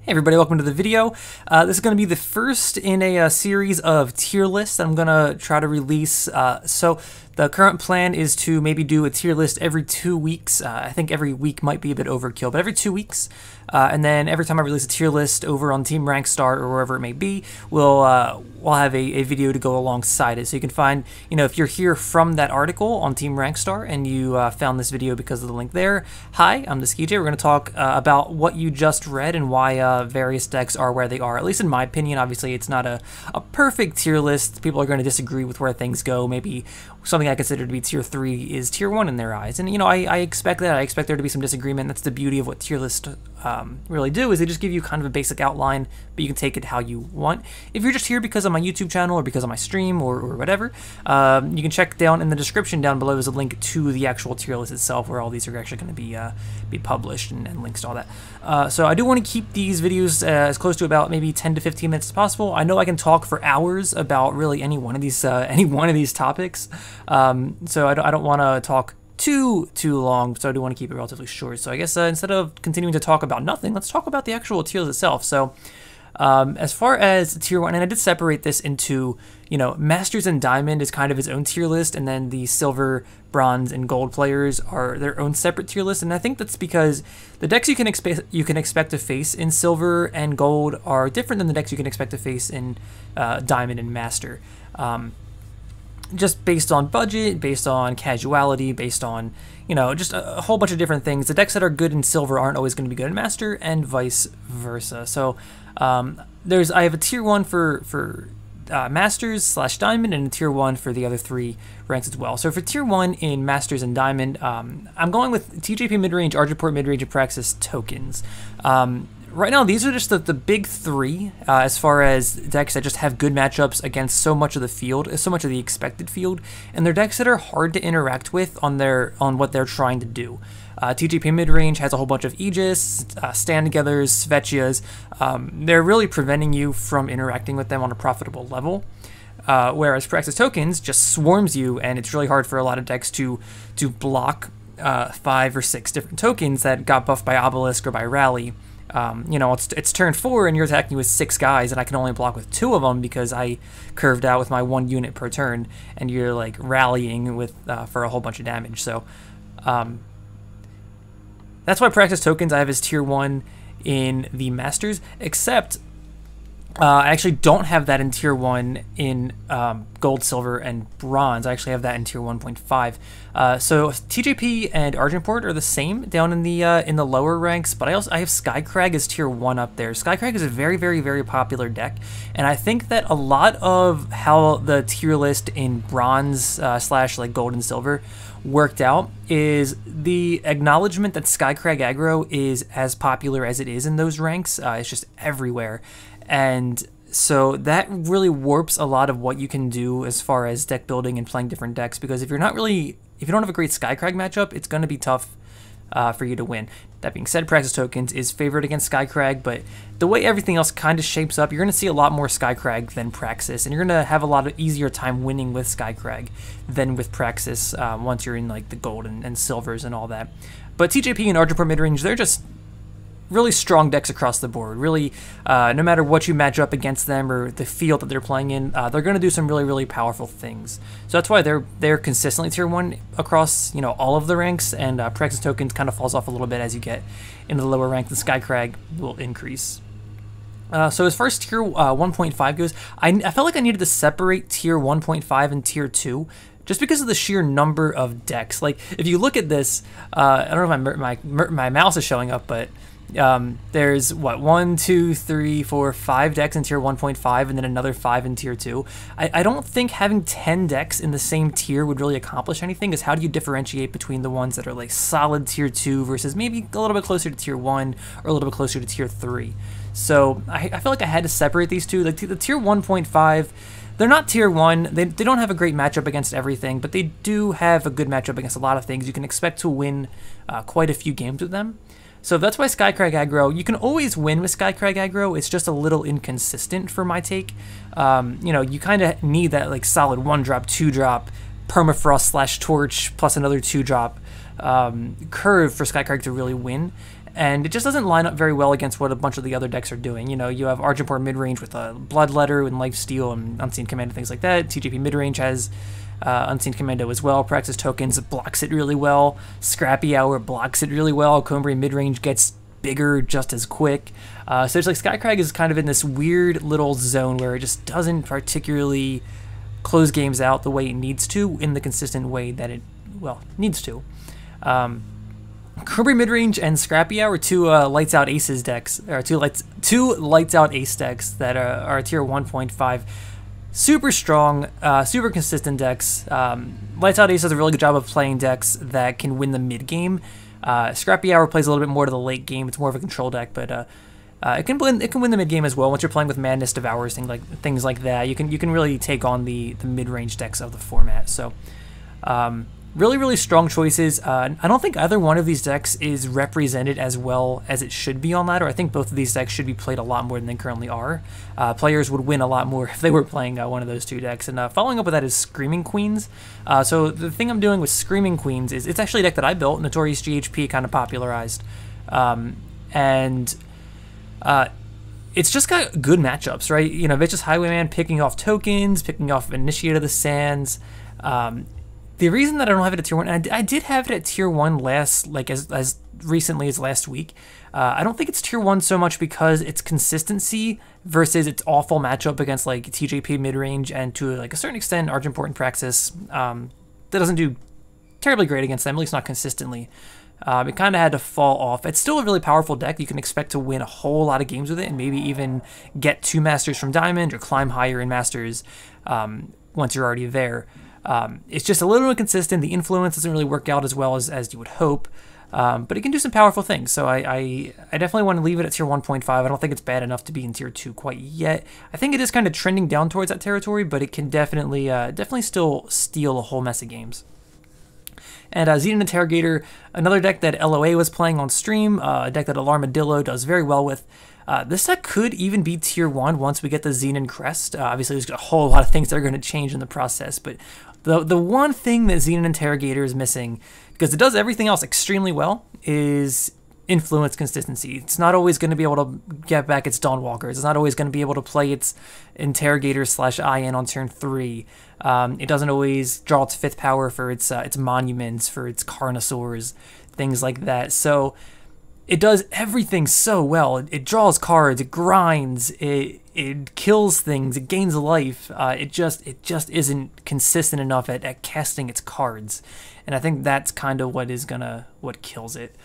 Hey everybody, welcome to the video. This is going to be the first in a series of tier lists I'm going to try to release. So the current plan is to maybe do a tier list every 2 weeks. I think every week might be a bit overkill, but every 2 weeks. And then every time I release a tier list over on Team Rankstar or wherever it may be, we'll have a video to go alongside it. So you can find, if you're here from that article on Team Rankstar and you found this video because of the link there, hi, I'm the SkiJ. We're going to talk about what you just read and why various decks are where they are. At least in my opinion, obviously it's not a perfect tier list. People are going to disagree with where things go. Maybe something I consider to be tier 3 is tier 1 in their eyes. And, I expect that. I expect there to be some disagreement. That's the beauty of what tier lists really do, is they just give you kind of a basic outline, but you can take it how you want. If you're just here because of my YouTube channel or because of my stream or whatever, you can check down in the description down below. There's a link to the actual tier list itself where all these are actually going to be published and links to all that. So I do want to keep these videos as close to about maybe 10 to 15 minutes as possible. I know I can talk for hours about really any one of these topics, so I don't want to talk too long, so I do want to keep it relatively short. So I guess instead of continuing to talk about nothing, let's talk about the actual tier list itself. So as far as tier 1, and I did separate this into, Masters and Diamond is kind of its own tier list, and then the Silver, Bronze, and Gold players are their own separate tier list. And I think that's because the decks you can expect to face in Silver and Gold are different than the decks you can expect to face in Diamond and Master. Just based on budget, based on casuality, based on, just a whole bunch of different things. The decks that are good in Silver aren't always going to be good in Master, and vice versa. So I have a tier 1 for Masters / Diamond, and a tier 1 for the other 3 ranks as well. So for tier 1 in Masters and Diamond, I'm going with TJP midrange, Argenport midrange, and Praxis tokens. Right now, these are just the big 3 as far as decks that just have good matchups against so much of the field, so much of the expected field, and they're decks that are hard to interact with on what they're trying to do. TJP midrange has a whole bunch of Aegis, Stand-Togethers, Svetchias. They're really preventing you from interacting with them on a profitable level. Whereas Praxis tokens just swarms you, and it's really hard for a lot of decks to block 5 or 6 different tokens that got buffed by Obelisk or by Rally. It's turn 4 and you're attacking with 6 guys, and I can only block with 2 of them because I curved out with my 1 unit per turn, and you're like rallying with for a whole bunch of damage. So that's why Praxis tokens I have as tier 1 in the Masters, except I actually don't have that in tier 1 in Gold, Silver, and Bronze. I actually have that in tier 1.5. So TJP and Argenport are the same down in the lower ranks, but I have Skycrag as tier 1 up there. Skycrag is a very, very, very popular deck, and I think that a lot of how the tier list in Bronze / like Gold and Silver worked out is the acknowledgement that Skycrag aggro is as popular as it is in those ranks. It's just everywhere. And so that really warps a lot of what you can do as far as deck building and playing different decks, because if you don't have a great Skycrag matchup, it's going to be tough for you to win. That being said, Praxis tokens is favored against Skycrag, but the way everything else kind of shapes up, you're going to see a lot more Skycrag than Praxis, and you're going to have a lot of easier time winning with Skycrag than with Praxis once you're in like the Gold and Silvers and all that. But TJP and Argenport midrange, they're just really strong decks across the board. Really, no matter what you match up against them or the field that they're playing in, they're going to do some really, really powerful things. So that's why they're consistently tier 1 across all of the ranks, and Praxis tokens kind of falls off a little bit as you get into the lower rank. The Skycrag will increase. So as far as tier 1.5 goes, I felt like I needed to separate tier 1.5 and tier 2. Just because of the sheer number of decks. Like, if you look at this, I don't know if my mouse is showing up, but there's what, 1, 2, 3, 4, 5 decks in tier 1.5, and then another 5 in tier 2. I don't think having 10 decks in the same tier would really accomplish anything, because how do you differentiate between the ones that are like solid tier 2 versus maybe a little bit closer to tier 1 or a little bit closer to tier 3? So I feel like I had to separate these two. Like the tier 1.5, they're not tier 1. They don't have a great matchup against everything, but they do have a good matchup against a lot of things. You can expect to win quite a few games with them. So that's why Skycrag aggro, you can always win with Skycrag aggro. It's just a little inconsistent for my take. You kind of need that like solid 1-drop, 2-drop, permafrost / torch plus another 2-drop curve for Skycrag to really win. and it just doesn't line up very well against what a bunch of the other decks are doing. You know, you have Argenport midrange with a Bloodletter and Lifesteal and Unseen Commando, things like that. TJP midrange has Unseen Commando as well. Praxis Tokens blocks it really well. Scrappy Hour blocks it really well. Combray midrange gets bigger just as quick. So it's like Skycrag is kind of in this weird little zone where it just doesn't particularly close games out the way it needs to in the consistent way that it, well, needs to. Combray midrange and Scrappy Hour are two Lights Out Aces decks, or two Lights Out Ace decks that are tier 1.5. Super strong, super consistent decks. Lights Out Ace does a really good job of playing decks that can win the mid game. Scrappy Hour plays a little bit more to the late game. It's more of a control deck, but it can win the mid game as well. Once you're playing with Madness Devours, things like that, you can really take on the mid range decks of the format. So. Really, really strong choices. I don't think either one of these decks is represented as well as it should be on ladder. I think both of these decks should be played a lot more than they currently are. Players would win a lot more if they were playing one of those two decks. And following up with that is Screaming Queens. So the thing I'm doing with Screaming Queens is it's actually a deck that I built, Notorious GHP kind of popularized. It's just got good matchups, right? You know, Vicious Highwayman picking off tokens, picking off Initiate of the Sands. The reason that I don't have it at tier 1, and I did have it at tier 1 last, like as recently as last week. I don't think it's tier 1 so much because it's consistency versus its awful matchup against like TJP midrange and to like a certain extent Argenport and Praxis. That doesn't do terribly great against them, at least not consistently. It kind of had to fall off. It's still a really powerful deck. You can expect to win a whole lot of games with it and maybe even get 2 Masters from Diamond or climb higher in Masters once you're already there. It's just a little inconsistent. The influence doesn't really work out as well as you would hope, but it can do some powerful things. So I definitely want to leave it at tier 1.5. I don't think it's bad enough to be in tier 2 quite yet. I think it is kind of trending down towards that territory, but it can definitely still steal a whole mess of games. And Xenon Interrogator, another deck that LOA was playing on stream, a deck that Alarmadillo does very well with. This deck could even be tier 1 once we get the Xenon Crest. Obviously, there's a whole lot of things that are going to change in the process, but the one thing that Xenon Interrogator is missing, because it does everything else extremely well, is influence consistency. It's not always going to be able to get back its Dawnwalkers. It's not always going to be able to play its Interrogator/IN on turn 3. It doesn't always draw its 5th power for its monuments, for its Carnosaurs, things like that. So it does everything so well. It draws cards, it grinds, it kills things, it gains life. It just isn't consistent enough at casting its cards, and I think that's kind of what kills it.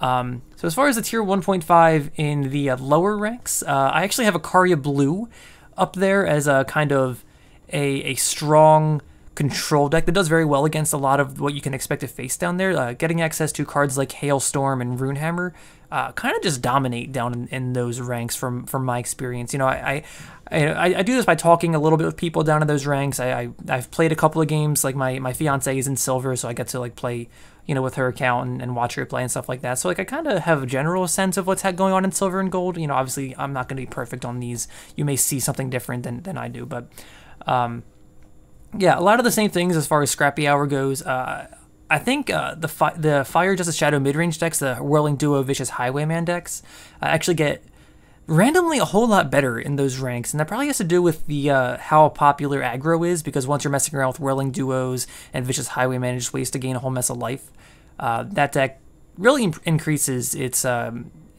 So as far as the tier 1.5 in the lower ranks, I actually have Ikaria Blue up there as a kind of a strong control deck that does very well against a lot of what you can expect to face down there. Getting access to cards like Hailstorm and Runehammer kind of just dominate down in those ranks from my experience. You know, I do this by talking a little bit with people down in those ranks. I've played a couple of games, like my fiance is in silver, so I get to like play, you know, with her account and watch her play and stuff like that. So like I kind of have a general sense of what's going on in silver and gold. You know, obviously I'm not going to be perfect on these. You may see something different than I do, but yeah, a lot of the same things as far as Scrappy Hour goes. I think the Fire Justice Shadow midrange decks, the Whirling Duo Vicious Highwayman decks, actually get randomly a whole lot better in those ranks, and that probably has to do with the how popular aggro is, because once you're messing around with Whirling Duos and Vicious Highwayman, it just ways to gain a whole mess of life. That deck really increases its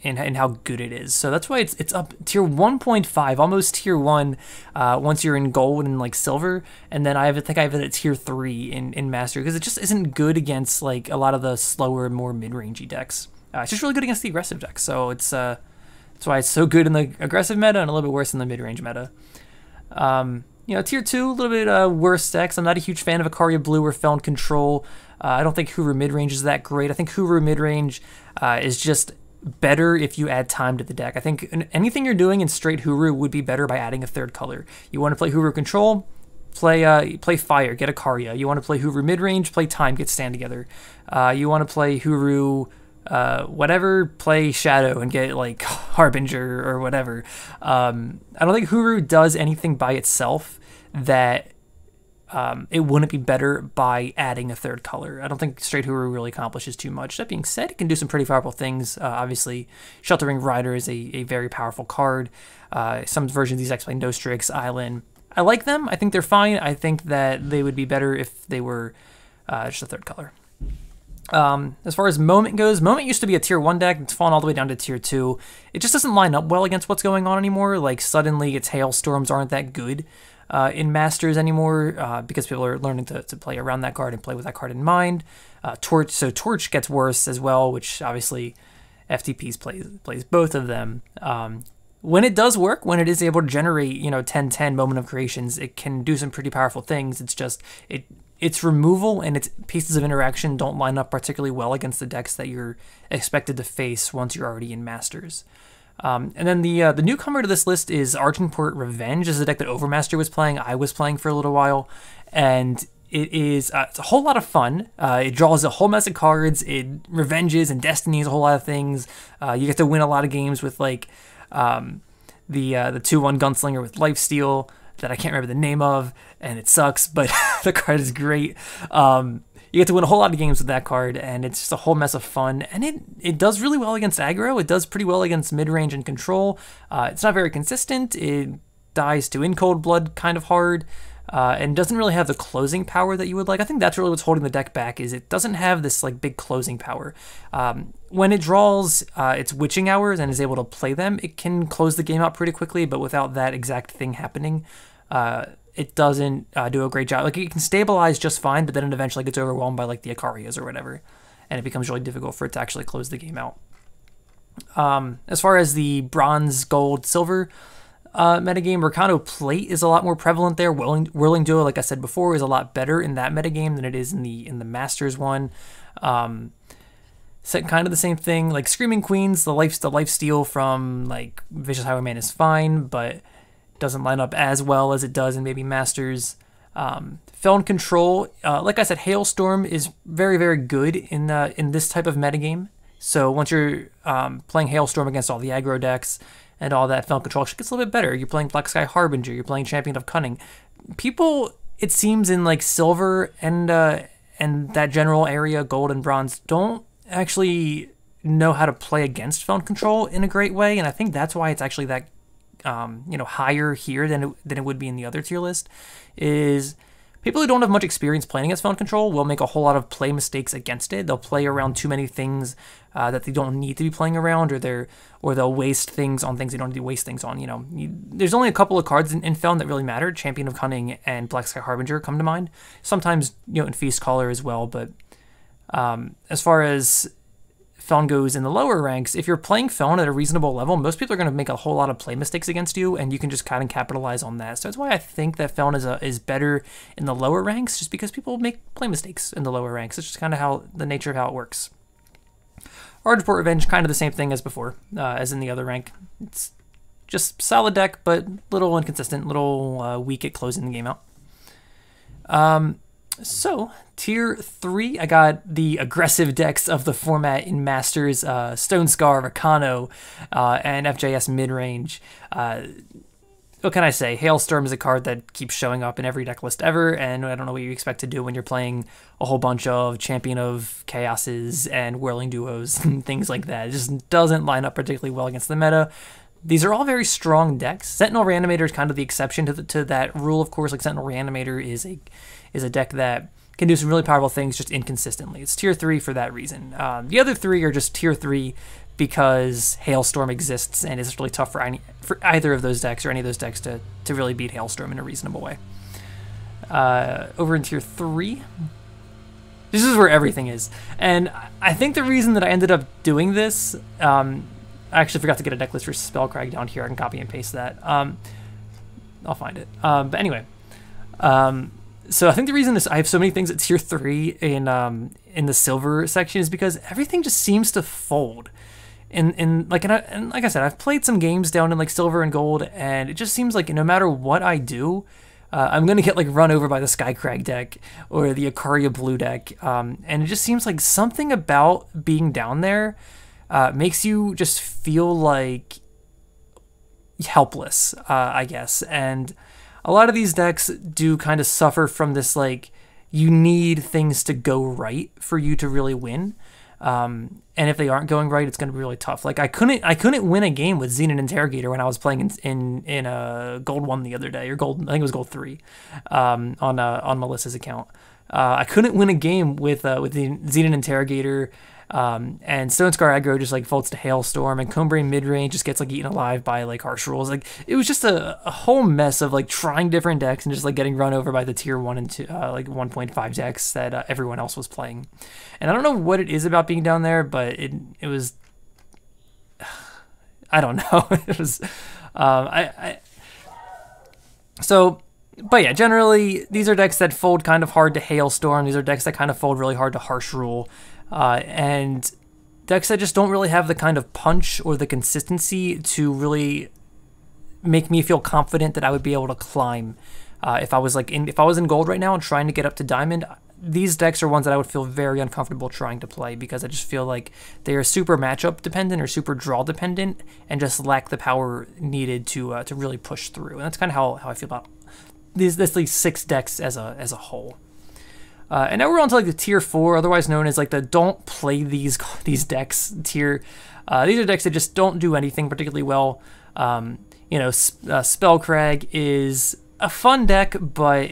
in how good it is. So that's why it's up tier 1.5, almost tier 1 once you're in gold and like silver, and then I think I have it at tier 3 in master, because it just isn't good against like a lot of the slower, more mid-rangey decks. It's just really good against the aggressive decks, so it's that's why it's so good in the aggressive meta and a little bit worse in the mid-range meta. You know, tier 2, a little bit worse decks. I'm not a huge fan of Ikaria Blue or Felon Control. I don't think Hooru midrange is that great. I think Hooru midrange is just better if you add time to the deck. I think anything you're doing in straight Hooru would be better by adding a 3rd color. You want to play Hooru Control, play Fire, get Ikaria. You want to play Hooru midrange, play Time, get Stand Together. You want to play Hooru whatever, play Shadow and get like Harbinger or whatever. I don't think Hooru does anything by itself that it wouldn't be better by adding a third color. I don't think Straight Hoover really accomplishes too much. That being said, it can do some pretty powerful things. Obviously, Sheltering Rider is a very powerful card. Some versions of these decks play Nostrix, Island. I like them. I think they're fine. I think that they would be better if they were just a third color. As far as Moment goes, Moment used to be a tier 1 deck. It's fallen all the way down to tier 2. It just doesn't line up well against what's going on anymore. Like, suddenly its Hailstorms aren't that good in Masters anymore because people are learning to play around that card and play with that card in mind. Torch gets worse as well, which obviously FTPs plays both of them. When it does work, when it is able to generate, 10-10 Moment of Creations, it can do some pretty powerful things. It's just, its removal and its pieces of interaction don't line up particularly well against the decks that you're expected to face once you're already in Masters. And then the newcomer to this list is Argenport Revenge. This is a deck that Overmaster was playing. I was playing for a little while, and it's a whole lot of fun. It draws a whole mess of cards. It revenges and destinies a whole lot of things. You get to win a lot of games with like the 2/1 Gunslinger with Lifesteal that I can't remember the name of, and it sucks, but the card is great. You get to win a whole lot of games with that card, and it's just a whole mess of fun. And it does really well against aggro. It does pretty well against mid-range and control. It's not very consistent. It dies to In Cold Blood kind of hard, and doesn't really have the closing power that you would like. I think that's really what's holding the deck back, is it doesn't have this like big closing power. When it draws its Witching Hours and is able to play them, it can close the game out pretty quickly, but without that exact thing happening, it doesn't do a great job. Like, it can stabilize just fine, but then it eventually gets overwhelmed by like the Icarias or whatever, and it becomes really difficult for it to actually close the game out. As far as the Bronze, Gold, Silver metagame, Rakano Plate is a lot more prevalent there. Whirling Duo, like I said before, is a lot better in that metagame than it is in the Masters one. Kind of the same thing. Like Screaming Queens, the lifesteal from like Vicious Highwayman is fine, but doesn't line up as well as it does in maybe Masters. Felon Control, like I said, Hailstorm is very, very good in this type of metagame. So once you're playing Hailstorm against all the aggro decks and all that, Felon Control gets a little bit better. You're playing Black Sky Harbinger, you're playing Champion of Cunning. People, it seems, in like Silver and that general area, Gold and Bronze, don't actually know how to play against Felon Control in a great way, and I think that's why it's actually that higher here than it would be in the other tier list. Is people who don't have much experience playing against Felon Control will make a whole lot of play mistakes against it. They'll play around too many things that they don't need to be playing around, or they'll waste things on things they don't need to waste things on. There's only a couple of cards in Felon that really matter. Champion of Cunning and Black Sky Harbinger come to mind. Sometimes in Feast Caller as well, but as far as Felon goes in the lower ranks, if you're playing Felon at a reasonable level, most people are going to make a whole lot of play mistakes against you, and you can just kind of capitalize on that. So that's why I think that Felon is better in the lower ranks, just because people make play mistakes in the lower ranks. It's just kind of the nature of how it works. Argenport Revenge, kind of the same thing as before, as in the other rank. It's just solid deck, but little inconsistent, little weak at closing the game out. So, tier 3, I got the aggressive decks of the format in Masters, Stone Scar, Rakano, and FJS Midrange. What can I say? Hailstorm is a card that keeps showing up in every deck list ever, and I don't know what you expect to do when you're playing a whole bunch of Champion of Chaoses and Whirling Duos and things like that. It just doesn't line up particularly well against the meta. These are all very strong decks. Sentinel Reanimator is kind of the exception to that rule, of course. Like, Sentinel Reanimator is a deck that can do some really powerful things just inconsistently. It's tier 3 for that reason. The other 3 are just tier 3 because Hailstorm exists, and it's really tough for either of those decks or any of those decks to really beat Hailstorm in a reasonable way. Over in tier 3, this is where everything is. And I think the reason that I ended up doing this, I actually forgot to get a deck list for Spellcrag down here. I can copy and paste that. I'll find it. But anyway, so I think the reason I have so many things at tier 3 in the Silver section is because everything just seems to fold. And like I said, I've played some games down in like Silver and Gold, and it just seems like no matter what I do, I'm gonna get like run over by the Skycrag deck or the Ikaria Blue deck, and it just seems like something about being down there makes you just feel like helpless, I guess. And a lot of these decks do kind of suffer from this, like, you need things to go right for you to really win. And if they aren't going right, it's going to be really tough. Like, I couldn't win a game with Xenon Interrogator when I was playing in Gold 1 the other day, or Gold, I think it was Gold 3, on Melissa's account. I couldn't win a game with the Xenon Interrogator, and Stone Scar aggro just like folds to Hailstorm, and Conebrain midrange just gets like eaten alive by like Harsh Rules. Like, it was just a whole mess of like trying different decks and just like getting run over by the tier 1 and 2, like 1.5 decks that everyone else was playing. And I don't know what it is about being down there, but it was, I don't know. It was but yeah, generally these are decks that fold kind of hard to Hailstorm. These are decks that kind of fold really hard to Harsh Rule. And decks that just don't really have the kind of punch or the consistency to really make me feel confident that I would be able to climb. If I was in Gold right now and trying to get up to Diamond, these decks are ones that I would feel very uncomfortable trying to play, because I just feel like they are super matchup dependent or super draw dependent and just lack the power needed to really push through. And that's kind of how I feel about these 6 decks as a whole. And now we're on to like the tier 4, otherwise known as like the don't play these decks tier. These are decks that just don't do anything particularly well. You know, Spellcrag is a fun deck, but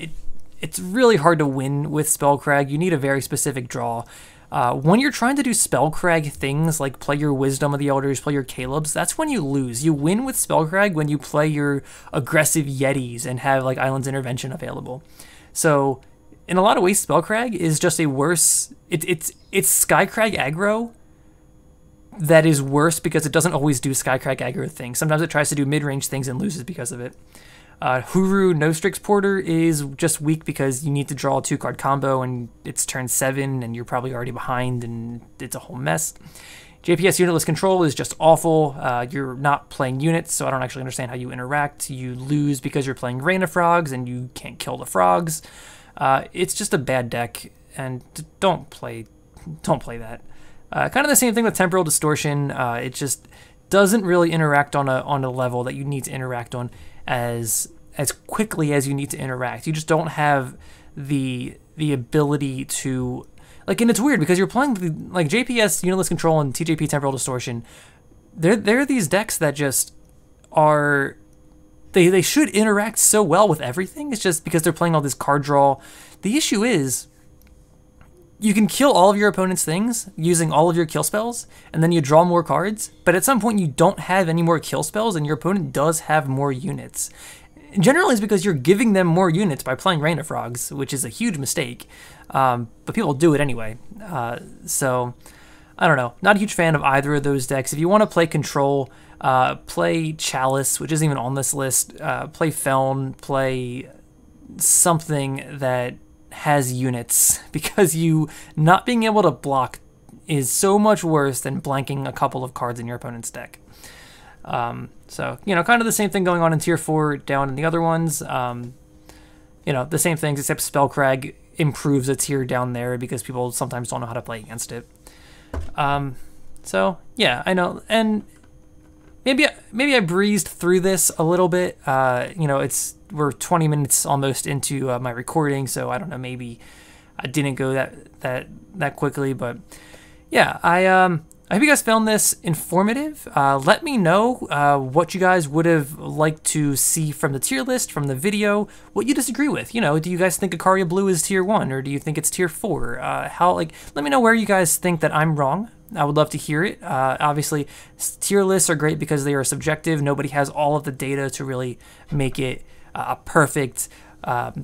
it's really hard to win with Spellcrag. You need a very specific draw. When you're trying to do Spellcrag things like play your Wisdom of the Elders, play your Caleb's, that's when you lose. You win with Spellcrag when you play your aggressive Yetis and have like Island's Intervention available. So in a lot of ways, Spellcrag is just a worse... It's Skycrag aggro that is worse because it doesn't always do Skycrag aggro things. Sometimes it tries to do mid-range things and loses because of it. Huru Nostrix Porter is just weak because you need to draw a 2-card combo and it's turn 7 and you're probably already behind and it's a whole mess. JPS Unitless Control is just awful. You're not playing units, so I don't actually understand how you interact. You lose because you're playing Rain of Frogs and you can't kill the frogs. It's just a bad deck, and don't play that. Kind of the same thing with Temporal Distortion. It just doesn't really interact on a level that you need to interact on as quickly as you need to interact. You just don't have the ability to, like, and it's weird because you're playing like JPS Unitless Control and TJP Temporal Distortion. They're these decks that just are. They should interact so well with everything. It's just because they're playing all this card draw. The issue is you can kill all of your opponent's things using all of your kill spells, and then you draw more cards, but at some point you don't have any more kill spells and your opponent does have more units. Generally it's because you're giving them more units by playing Rain of Frogs, which is a huge mistake, but people do it anyway. So, I don't know. Not a huge fan of either of those decks. If you want to play Control, play Chalice, which isn't even on this list. Play Feln, play something that has units, because you not being able to block is so much worse than blanking a couple of cards in your opponent's deck. So, you know, kind of the same thing going on in tier 4 down in the other ones. You know, the same things, except Spellcrag improves a tier down there because people sometimes don't know how to play against it. So, yeah, I know, and maybe I breezed through this a little bit. You know, we're 20 minutes almost into my recording, so I don't know, maybe I didn't go that quickly, but yeah, I hope you guys found this informative. Let me know what you guys would have liked to see from the tier list, from the video, what you disagree with. You know, do you guys think Ikaria Blue is tier 1, or do you think it's tier 4? Let me know where you guys think that I'm wrong. I would love to hear it. Obviously, tier lists are great because they are subjective. Nobody has all of the data to really make it a perfect,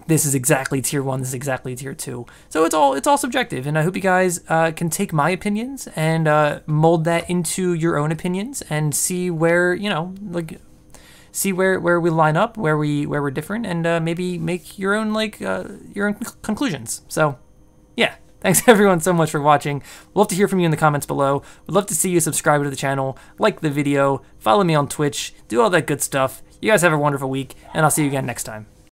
this is exactly tier 1, this is exactly tier 2. So it's all subjective, and I hope you guys can take my opinions and mold that into your own opinions and see where, you know, like, see where we line up, where we're different, and maybe make your own conclusions. So, yeah. Thanks everyone so much for watching. We'd love to hear from you in the comments below. We'd love to see you subscribe to the channel, like the video, follow me on Twitch, do all that good stuff. You guys have a wonderful week, and I'll see you again next time.